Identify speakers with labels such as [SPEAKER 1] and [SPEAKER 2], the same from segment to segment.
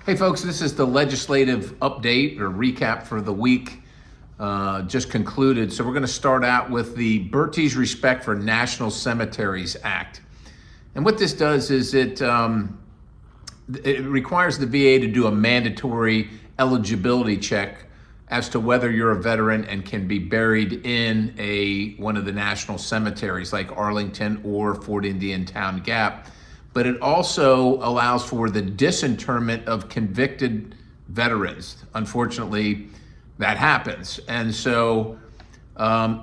[SPEAKER 1] Hey folks, this is the legislative update or recap for the week just concluded. So we're going to start out with the Bertie's Respect for National Cemeteries Act. And what this does is it requires the VA to do a mandatory eligibility check as to whether you're a veteran and can be buried in one of the national cemeteries like Arlington or Fort Indian Town Gap. But it also allows for the disinterment of convicted veterans. Unfortunately, that happens. And so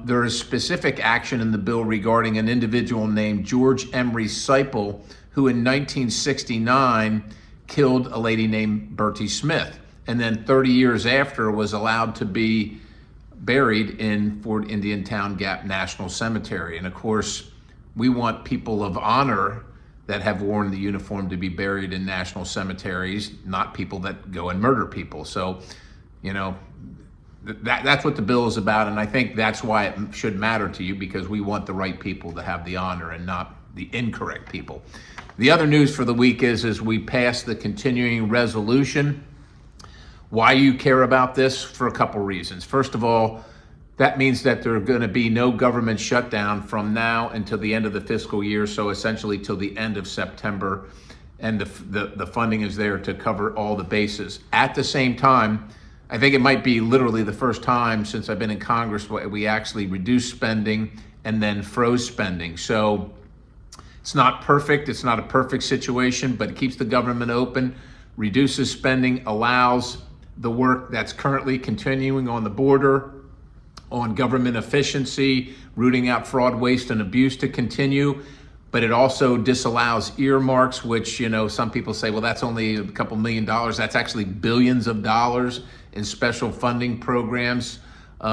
[SPEAKER 1] there is specific action in the bill regarding an individual named George Emery Seipel, who in 1969 killed a lady named Bertie Smith, and then 30 years after was allowed to be buried in Fort Indian Town Gap National Cemetery. And of course, we want people of honor that have worn the uniform to be buried in national cemeteries, not people that go and murder people. So, you know, that's what the bill is about, and I think that's why it should matter to you, because we want the right people to have the honor and not the incorrect people. The other news for the week is we passed the continuing resolution. Why you care about this? For a couple reasons. First of all, that means that there are going to be no government shutdown from now until the end of the fiscal year, so essentially till the end of September, and the funding is there to cover all the bases. At the same time, I think it might be literally the first time since I've been in Congress where we actually reduced spending and then froze spending. So it's not perfect, it's not a perfect situation, but it keeps the government open, reduces spending, allows the work that's currently continuing on the border, on government efficiency, rooting out fraud, waste, and abuse to continue. But it also disallows earmarks, which, you know, some people say, well, that's only a couple $1 million. That's actually billions of dollars in special funding programs.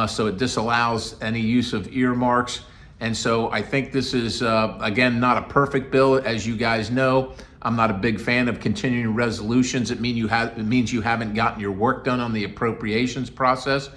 [SPEAKER 1] So it disallows any use of earmarks. And so I think this is, again, not a perfect bill. As you guys know, I'm not a big fan of continuing resolutions. It means you haven't gotten your work done on the appropriations process.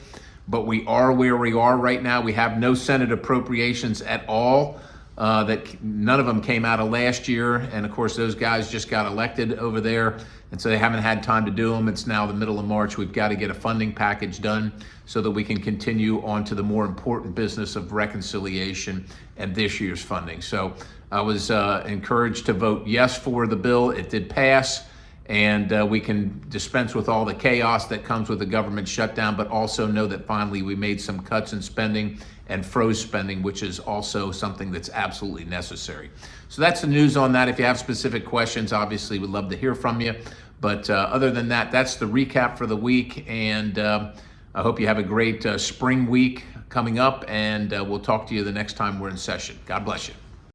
[SPEAKER 1] But we are where we are right now. We have no Senate appropriations at all. None of them came out of last year. And of course, those guys just got elected over there. And so they haven't had time to do them. It's now the middle of March. We've got to get a funding package done so that we can continue on to the more important business of reconciliation and this year's funding. So I was encouraged to vote yes for the bill. It did pass. And we can dispense with all the chaos that comes with the government shutdown, but also know that finally we made some cuts in spending and froze spending, which is also something that's absolutely necessary. So that's the news on that. If you have specific questions, obviously we'd love to hear from you. But other than that, that's the recap for the week. And I hope you have a great spring week coming up, and we'll talk to you the next time we're in session. God bless you.